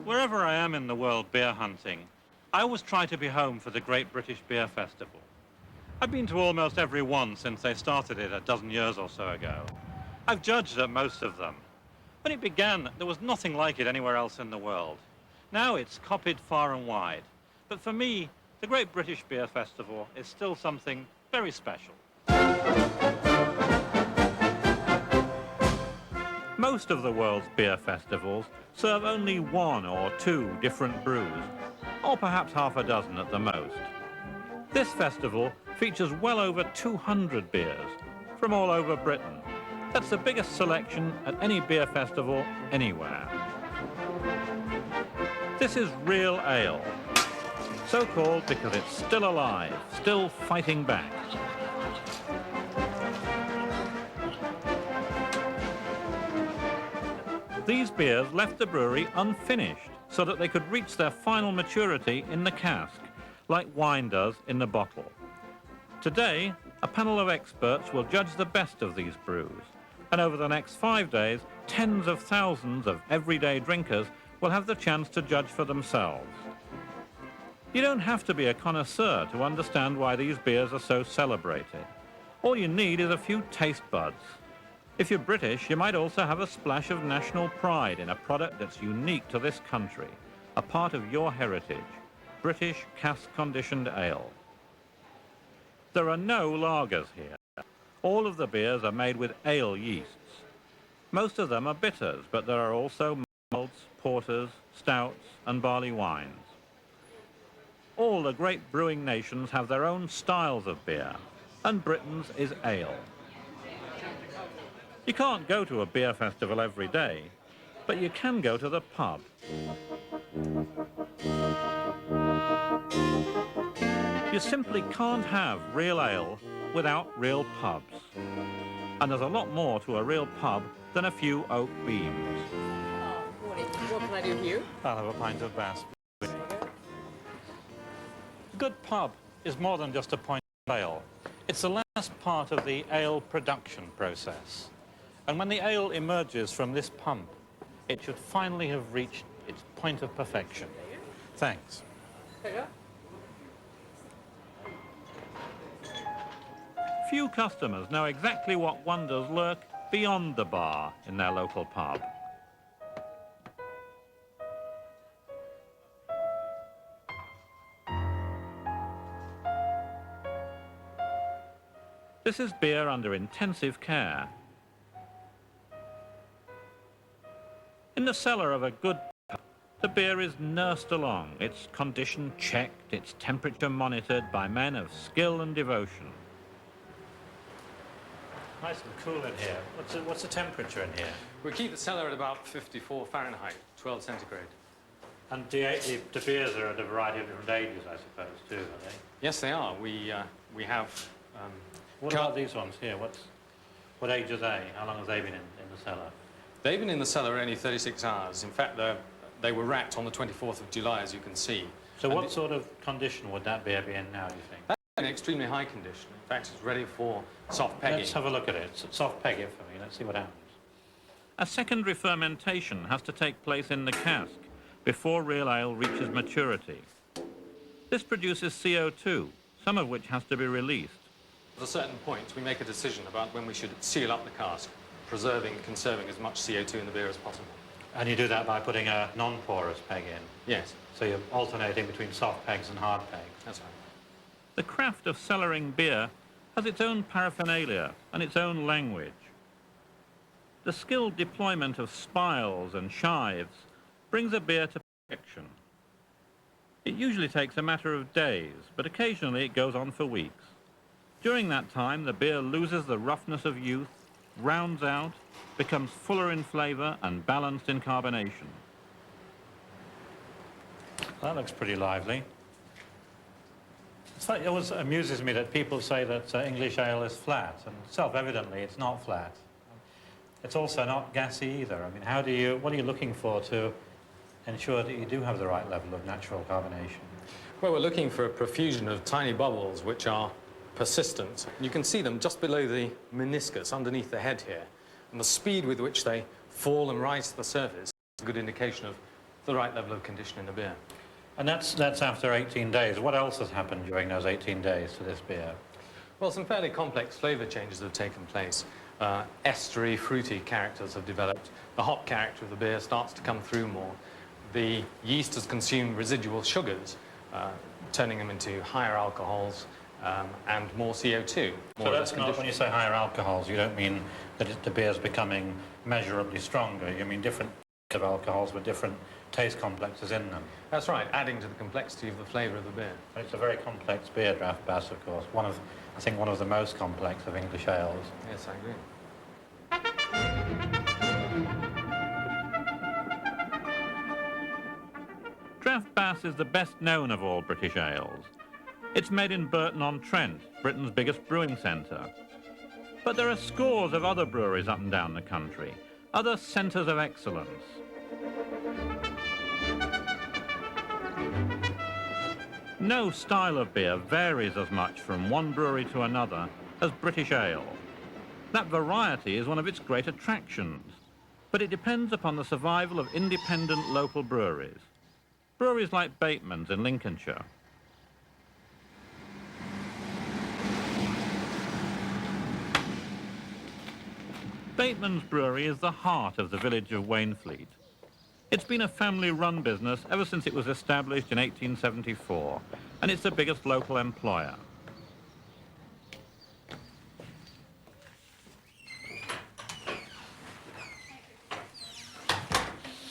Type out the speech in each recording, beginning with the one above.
Wherever I am in the world beer hunting, I always try to be home for the Great British Beer Festival. I've been to almost every one since they started it a dozen years or so ago. I've judged at most of them. When it began, there was nothing like it anywhere else in the world. Now it's copied far and wide. But for me, the Great British Beer Festival is still something very special. Most of the world's beer festivals serve only one or two different brews, or perhaps half a dozen at the most. This festival features well over 200 beers from all over Britain. That's the biggest selection at any beer festival anywhere. This is real ale, so called because it's still alive, still fighting back. These beers left the brewery unfinished so that they could reach their final maturity in the cask, like wine does in the bottle. Today, a panel of experts will judge the best of these brews, and over the next 5 days, tens of thousands of everyday drinkers will have the chance to judge for themselves. You don't have to be a connoisseur to understand why these beers are so celebrated. All you need is a few taste buds. If you're British, you might also have a splash of national pride in a product that's unique to this country, a part of your heritage, British cask-conditioned ale. There are no lagers here. All of the beers are made with ale yeasts. Most of them are bitters, but there are also malts, porters, stouts, and barley wines. All the great brewing nations have their own styles of beer, and Britain's is ale. You can't go to a beer festival every day, but you can go to the pub. You simply can't have real ale without real pubs. And there's a lot more to a real pub than a few oak beams. Morning. What can I do for you? I'll have a pint of Bass. A good pub is more than just a pint of ale. It's the last part of the ale production process. And when the ale emerges from this pump, it should finally have reached its point of perfection. Thanks. There you go. Few customers know exactly what wonders lurk beyond the bar in their local pub. This is beer under intensive care. In the cellar of a good pub, the beer is nursed along, its condition checked, its temperature monitored by men of skill and devotion. Nice and cool in here. What's the temperature in here? We keep the cellar at about 54 Fahrenheit, 12 centigrade. And the beers are at a variety of different ages, I suppose, too, are they? Yes, they are. We have... What about these ones here? What age are they? How long have they been in the cellar? They've been in the cellar only 36 hours. In fact, they were racked on the 24th of July, as you can see. So what sort of condition would that beer be in now, do you think? That's in extremely high condition. In fact, it's ready for soft pegging. Let's have a look at it. Soft peg it for me. Let's see what happens. A secondary fermentation has to take place in the cask before real ale reaches maturity. This produces CO2, some of which has to be released. At a certain point, we make a decision about when we should seal up the cask, preserving and conserving as much CO2 in the beer as possible. And you do that by putting a non-porous peg in? Yes. So you're alternating between soft pegs and hard pegs? That's right. The craft of cellaring beer has its own paraphernalia and its own language. The skilled deployment of spiles and shives brings a beer to perfection. It usually takes a matter of days, but occasionally it goes on for weeks. During that time, the beer loses the roughness of youth, rounds out, becomes fuller in flavour and balanced in carbonation. That looks pretty lively. It always amuses me that people say that English ale is flat, and self-evidently it's not flat. It's also not gassy either. I mean, what are you looking for to ensure that you do have the right level of natural carbonation? Well, we're looking for a profusion of tiny bubbles which are persistent. You can see them just below the meniscus, underneath the head here. And the speed with which they fall and rise to the surface is a good indication of the right level of condition in the beer. And that's after 18 days. What else has happened during those 18 days to this beer? Well, some fairly complex flavour changes have taken place. Estery, fruity characters have developed. The hop character of the beer starts to come through more. The yeast has consumed residual sugars, turning them into higher alcohols and more CO2. So that's not, when you say higher alcohols, you don't mean that the beer's becoming measurably stronger. You mean different of alcohols with different taste complexes in them. That's right, adding to the complexity of the flavour of the beer. It's a very complex beer, Draft Bass, of course. I think one of the most complex of English ales. Yes, I agree. Draft Bass is the best known of all British ales. It's made in Burton-on-Trent, Britain's biggest brewing centre. But there are scores of other breweries up and down the country, other centres of excellence. No style of beer varies as much from one brewery to another as British ale. That variety is one of its great attractions, but it depends upon the survival of independent local breweries. Breweries like Bateman's in Lincolnshire. Bateman's Brewery is the heart of the village of Wainfleet. It's been a family-run business ever since it was established in 1874, and it's the biggest local employer.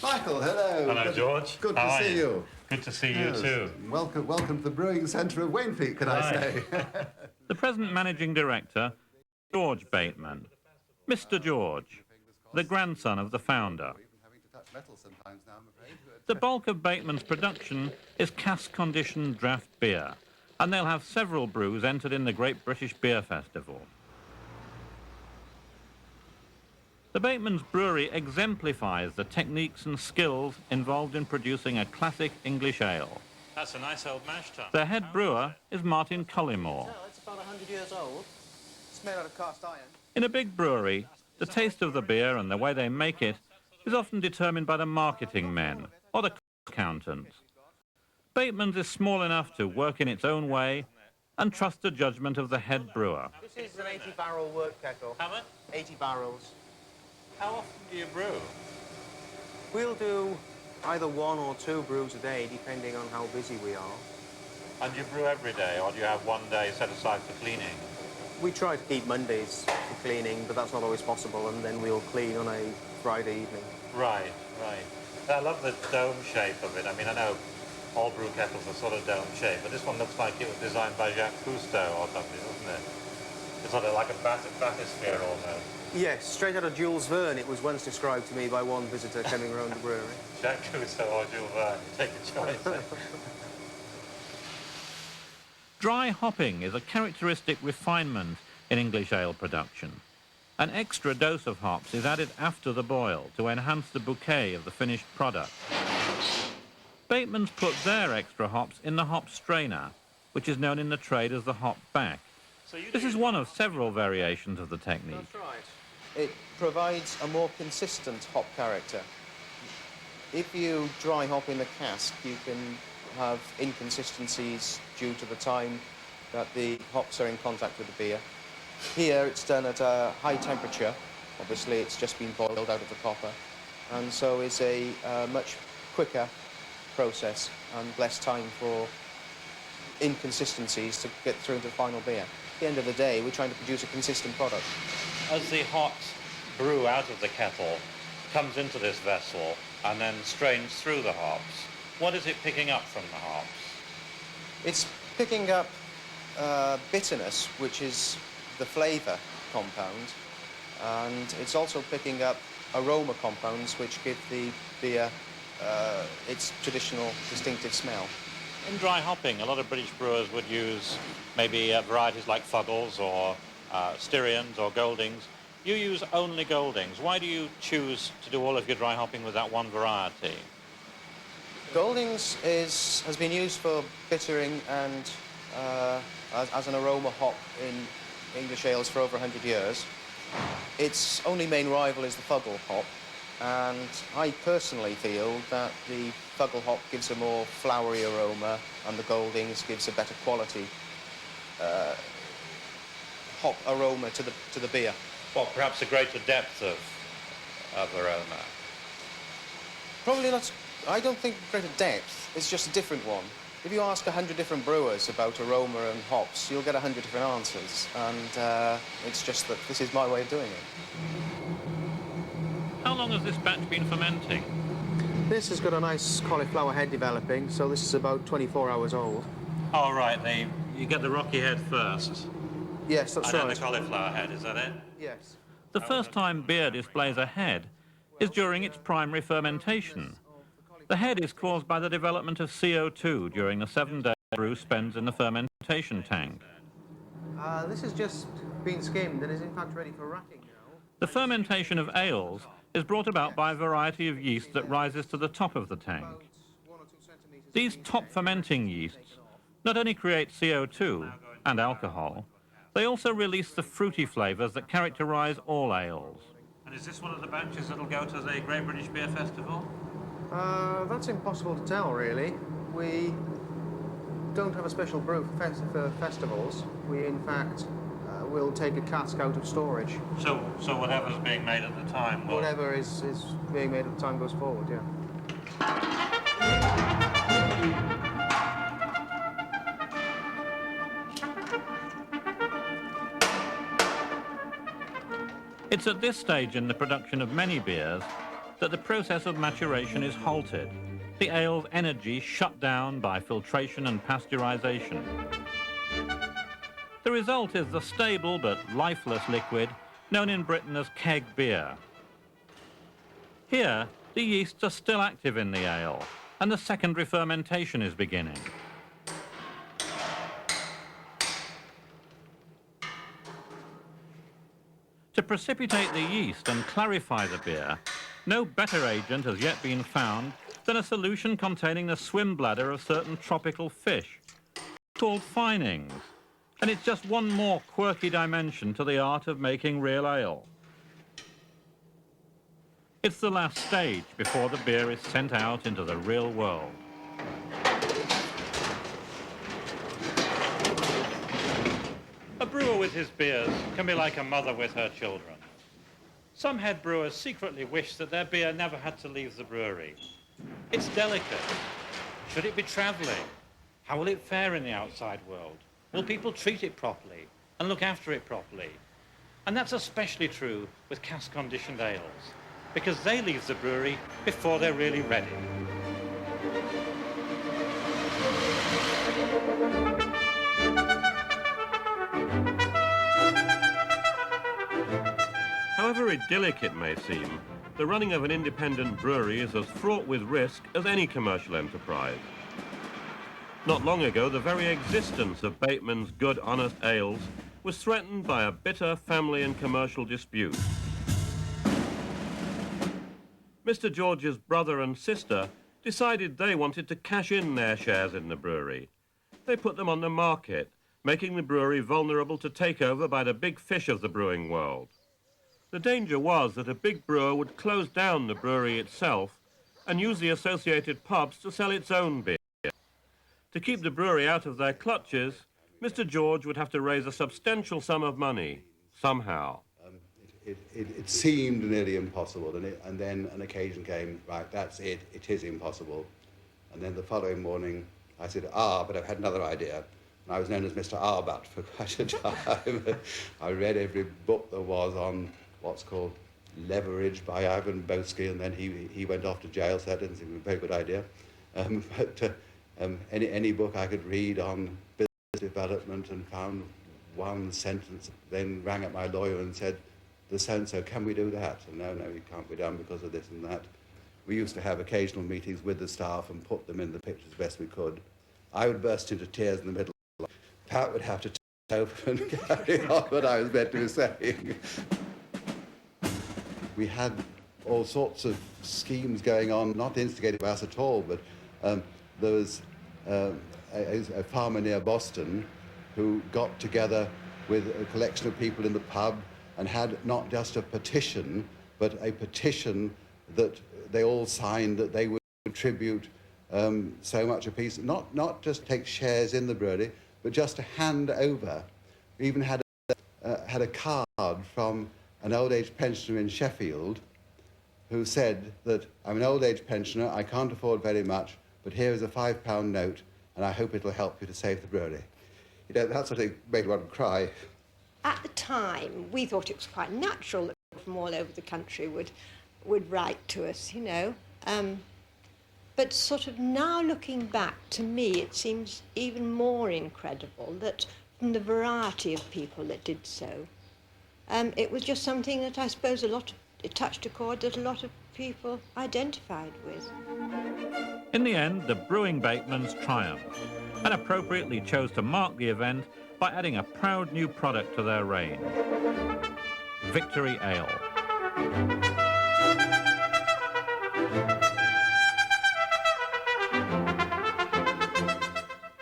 Michael, hello. Hello, George. Good How to are see you. Good to see you Yes. too. Welcome to the brewing centre of Wainfleet, can I Hi. say? The present managing director, George Bateman. Mr. George, the grandson of the founder. The bulk of Bateman's production is cask-conditioned draft beer, and they'll have several brews entered in the Great British Beer Festival. The Bateman's Brewery exemplifies the techniques and skills involved in producing a classic English ale. That's a nice old mash tun. Their head brewer is Martin Collymore. No, it's about 100 years old. It's made out of cast iron. In a big brewery, the taste of the beer and the way they make it is often determined by the marketing men or the accountants. Bateman's is small enough to work in its own way and trust the judgment of the head brewer. This is an 80-barrel work kettle. How much? 80 barrels. How often do you brew? We'll do either 1 or 2 brews a day, depending on how busy we are. And do you brew every day, or do you have one day set aside for cleaning? We try to keep Mondays for cleaning, but that's not always possible, and then we'll clean on a Friday evening. Right, right. I love the dome shape of it. I mean, I know all brew kettles are sort of dome shaped, but this one looks like it was designed by Jacques Cousteau or something, doesn't it? It's sort of like a bathysphere almost. Yes, straight out of Jules Verne, it was once described to me by one visitor coming around the brewery. Jacques Cousteau or Jules Verne, take a choice. Dry hopping is a characteristic refinement in English ale production. An extra dose of hops is added after the boil to enhance the bouquet of the finished product. Bateman's put their extra hops in the hop strainer, which is known in the trade as the hop back. This is one of several variations of the technique. That's right. It provides a more consistent hop character. If you dry hop in the cask, you can have inconsistencies due to the time that the hops are in contact with the beer. Here it's done at a high temperature. Obviously it's just been boiled out of the copper, and so it's a much quicker process and less time for inconsistencies to get through to the final beer. At the end of the day, we're trying to produce a consistent product. As the hops brew out of the kettle comes into this vessel and then strains through the hops. What is it picking up from the hops? It's picking up bitterness, which is the flavour compound, and it's also picking up aroma compounds, which give the beer its traditional distinctive smell. In dry hopping, a lot of British brewers would use maybe varieties like Fuggles or Styrians or Goldings. You use only Goldings. Why do you choose to do all of your dry hopping with that one variety? Goldings has been used for bittering and as an aroma hop in English ales for over 100 years. Its only main rival is the Fuggle hop, and I personally feel that the Fuggle hop gives a more flowery aroma and the Goldings gives a better quality hop aroma to the beer. Well, perhaps a greater depth of aroma. Probably not. I don't think greater depth. It's just a different one. If you ask 100 different brewers about aroma and hops, you'll get 100 different answers. And it's just that this is my way of doing it. How long has this batch been fermenting? This has got a nice cauliflower head developing, so this is about 24 hours old. Oh, right. You get the rocky head first. Yes, that's And then right. the cauliflower head, is that it? Yes. The first time beer displays a head is during its primary fermentation. The head is caused by the development of CO2 during the 7-day brew spends in the fermentation tank. This has just been skimmed and is in fact ready for racking now. The fermentation of ales is brought about by a variety of yeast that rises to the top of the tank. About 1 or 2 centimetres. These top fermenting yeasts not only create CO2 and alcohol, they also release the fruity flavours that characterise all ales. And is this one of the batches that'll go to the Great British Beer Festival? That's impossible to tell, really. We don't have a special brew for festivals. We, in fact, will take a cask out of storage. So whatever's being made at the time will... Whatever is being made at the time goes forward, yeah. It's at this stage in the production of many beers that the process of maturation is halted, the ale's energy shut down by filtration and pasteurization. The result is the stable but lifeless liquid known in Britain as keg beer. Here, the yeasts are still active in the ale, and the secondary fermentation is beginning. To precipitate the yeast and clarify the beer, no better agent has yet been found than a solution containing the swim bladder of certain tropical fish, called finings. And it's just one more quirky dimension to the art of making real ale. It's the last stage before the beer is sent out into the real world. A brewer with his beers can be like a mother with her children. Some head brewers secretly wish that their beer never had to leave the brewery. It's delicate. Should it be travelling? How will it fare in the outside world? Will people treat it properly and look after it properly? And that's especially true with cask-conditioned ales, because they leave the brewery before they're really ready. However idyllic it may seem, the running of an independent brewery is as fraught with risk as any commercial enterprise. Not long ago, the very existence of Bateman's Good Honest Ales was threatened by a bitter family and commercial dispute. Mr. George's brother and sister decided they wanted to cash in their shares in the brewery. They put them on the market, making the brewery vulnerable to takeover by the big fish of the brewing world. The danger was that a big brewer would close down the brewery itself and use the associated pubs to sell its own beer. To keep the brewery out of their clutches, Mr. George would have to raise a substantial sum of money, somehow. It seemed nearly impossible, and then an occasion came, right, that's it is impossible. And then the following morning, I said, but I've had another idea. And I was known as Mr. Arbutt for quite a time. I read every book there was on what's called leveraged by Ivan Boesky, and then he went off to jail, so that didn't seem a very good idea. Any book I could read on business development and found one sentence, then rang up my lawyer and said, the so-and-so, can we do that? And no, it can't be done because of this and that. We used to have occasional meetings with the staff and put them in the picture as best we could. I would burst into tears in the middle. Pat would have to take over and carry on what I was meant to be saying. We had all sorts of schemes going on, not instigated by us at all, but there was a farmer near Boston who got together with a collection of people in the pub and had not just a petition, but a petition that they all signed that they would contribute so much apiece, not just take shares in the brewery, but just to hand over. We even had a card from an old age pensioner in Sheffield who said that, I'm an old age pensioner, I can't afford very much, but here is a £5 note, and I hope it'll help you to save the brewery. You know, that sort of made one cry. At the time, we thought it was quite natural that people from all over the country would write to us, you know. But sort of now looking back, to me, it seems even more incredible that from the variety of people that did so, it was just something that I suppose it touched a chord that a lot of people identified with. In the end, the Brewing Batemans triumphed and appropriately chose to mark the event by adding a proud new product to their range, Victory Ale.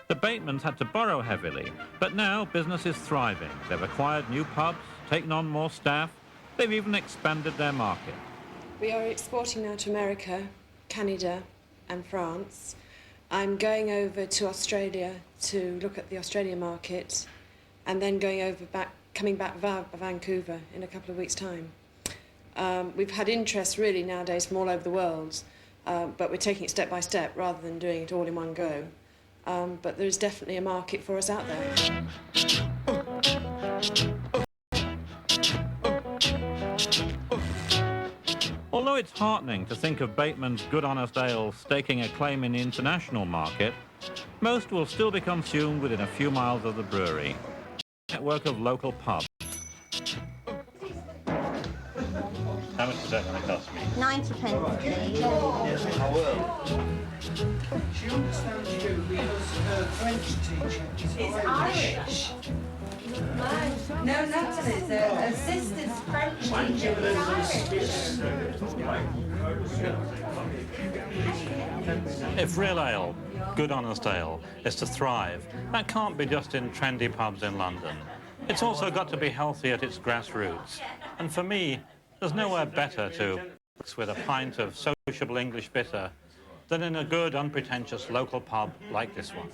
The Batemans had to borrow heavily, but now business is thriving. They've acquired new pubs, taken on more staff, they've even expanded their market. We are exporting now to America, Canada and France. I'm going over to Australia to look at the Australian market and then coming back via Vancouver in a couple of weeks' time. We've had interest really nowadays from all over the world, but we're taking it step by step rather than doing it all in one go. But there is definitely a market for us out there. Although it's heartening to think of Bateman's Good Honest Ale staking a claim in the international market, most will still be consumed within a few miles of the brewery. A network of local pubs. How much is that going to cost me? 90 pence, please. Yes, I will. She understands you because her French teacher is Irish. No, not it. Her sister's French teacher was Irish. If real ale, good honest ale, is to thrive, that can't be just in trendy pubs in London. It's also got to be healthy at its grassroots. And for me, there's nowhere better to mix with a pint of sociable English bitter than in a good, unpretentious local pub like this one.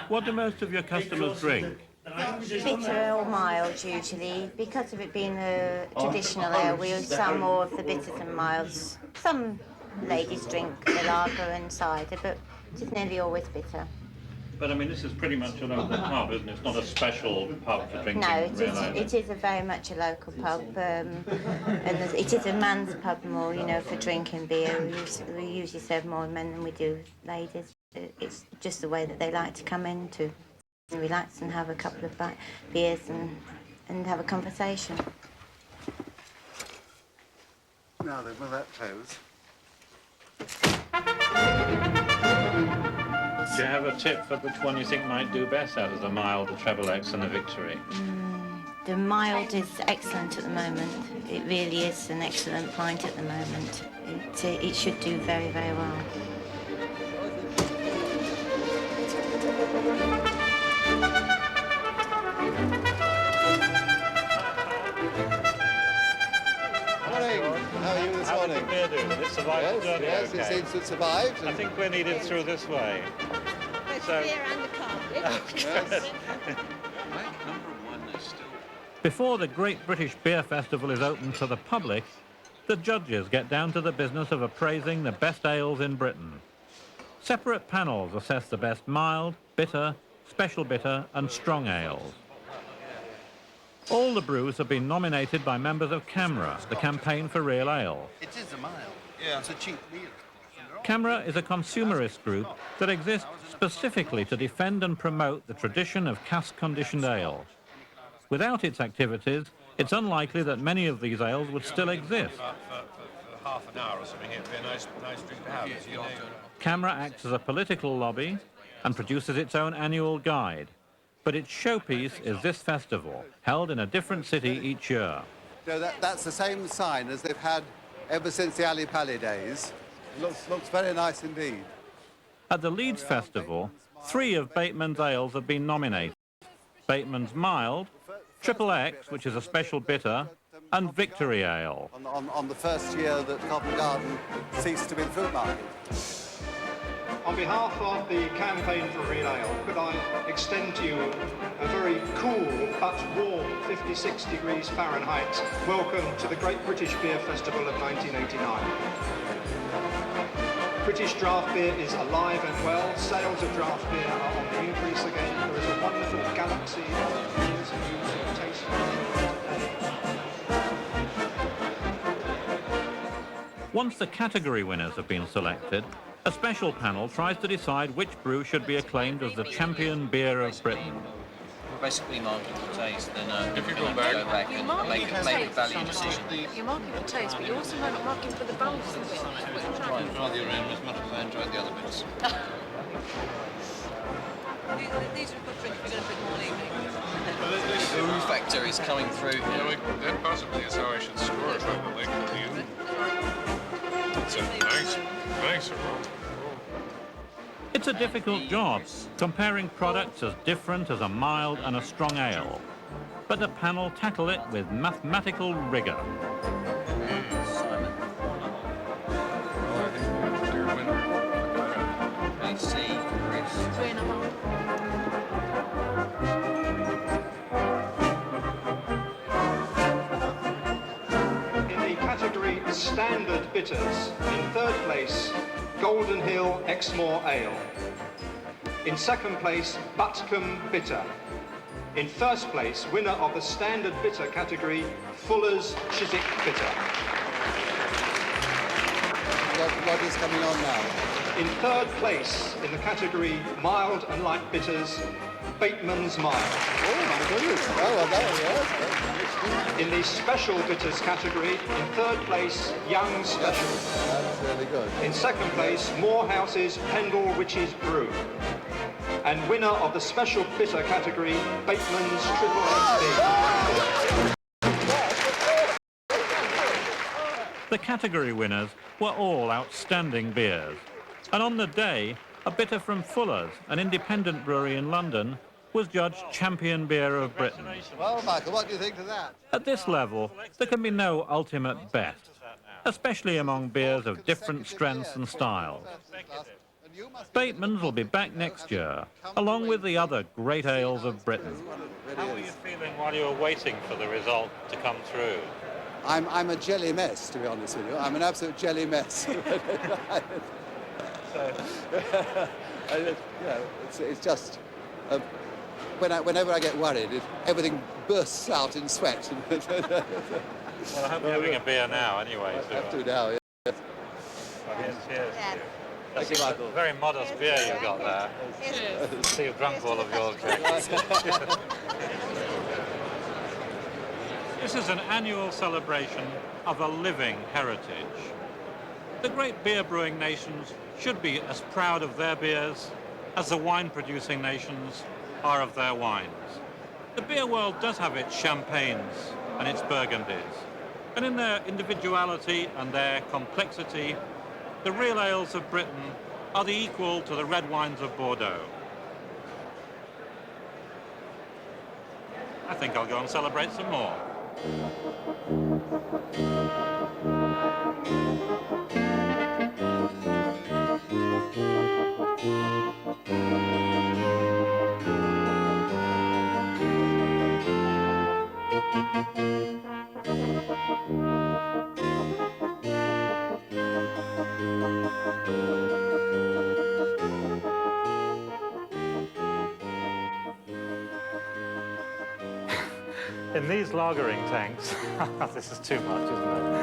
What do most of your customers drink? Bitter or mild, usually. Because of it being a traditional ale, we use some more of the bitters and milds. Some ladies drink the lager and cider, but it's nearly always bitter. But I mean, this is pretty much a local pub, isn't it? It's not a special pub for drinking. No, it is a very much a local pub, and it is a man's pub more, you know, for drinking beer. We usually serve more men than we do ladies. It's just the way that they like to come in to relax and have a couple of beers and have a conversation. Now then, will that close? Do you have a tip for which one you think might do best out of the mild, the Treble X and the Victory? The mild is excellent at the moment. It really is an excellent pint at the moment. It should do very, very well. How are you this morning? How did the beer do? It survived the journey, Yes, okay? it seems to have survived. I think we're needed through this way. So, Beer and the carpet. Before the Great British Beer Festival is open to the public, the judges get down to the business of appraising the best ales in Britain. Separate panels assess the best mild, bitter, special bitter and strong ales. All the brews have been nominated by members of CAMRA, the Campaign for Real Ale. It is a mile. Yeah. It's a cheap meal. CAMRA is a consumerist group that exists specifically to defend and promote the tradition of cask-conditioned ale. Without its activities, it's unlikely that many of these ales would still exist. For half an hour or something, it'd be a nice drink to have. You know. CAMRA acts as a political lobby and produces its own annual guide. But its showpiece is this festival, held in a different city each year. So that's the same sign as they've had ever since the Ali Pali days. Looks very nice indeed. At the Leeds Festival, 3 of Bateman's ales have been nominated. Bateman's Mild, Triple X, which is a special bitter, and Victory Ale. On the first year that Covent Garden ceased to be the fruit market. On behalf of the Campaign for Real Ale, could I extend to you a very cool but warm 56 degrees Fahrenheit welcome to the Great British Beer Festival of 1989. British draft beer is alive and well. Sales of draft beer are on the increase again. There is a wonderful galaxy of beers and news and taste. Once the category winners have been selected, a special panel tries to decide which brew should be acclaimed as the champion beer of Britain. We're basically marking for taste, then if you go back and make a value decision. You're marking for taste, but you're also marking for the balance of it. Enjoy the aroma as much as I enjoyed the other bits. These are good drinks. We're going to drink more evening. The brew factor is coming through. Yeah, that possibly is how I should score it, probably. It's a nice aroma. It's a difficult job, comparing products as different as a mild and a strong ale. But the panel tackle it with mathematical rigour. Simon. AC, Chris. 3.5. In the category Standard Bitters, in third place, Golden Hill Exmoor Ale. In second place, Butcombe Bitter. In first place, winner of the Standard Bitter category, Fuller's Chiswick Bitter. What is coming on now? In third place, in the category Mild and Light Bitters, Bateman's Mild. Oh my goodness. Oh, well, there he is. In the Special Bitters category, in third place, Young Special. That's really good. In second place, Morehouse's Pendle Witch's Brew. And winner of the Special Bitter category, Bateman's Triple XP. The category winners were all outstanding beers. And on the day, a bitter from Fuller's, an independent brewery in London, was judged champion beer of Britain. Well, Michael, what do you think of that? At this level, there can be no ultimate best, especially among beers of different strengths and styles. Bateman's will be back next year, along with the other great ales of Britain. How were you feeling while you were waiting for the result to come through? I'm a jelly mess, to be honest with you. I'm an absolute jelly mess. It's just whenever I get worried, everything bursts out in sweat. Well, I hope you're having a beer now, anyway. I have to now. Yes. Well, cheers. Thank you, Michael. Very modest beer you've got there. See, you've drunk all of yours, Jack. This is an annual celebration of a living heritage. The great beer brewing nations should be as proud of their beers as the wine producing nations are of their wines. The beer world does have its champagnes and its burgundies, and in their individuality and their complexity, the real ales of Britain are the equal to the red wines of Bordeaux. I think I'll go and celebrate some more. In these lagering tanks, this is too much, isn't it?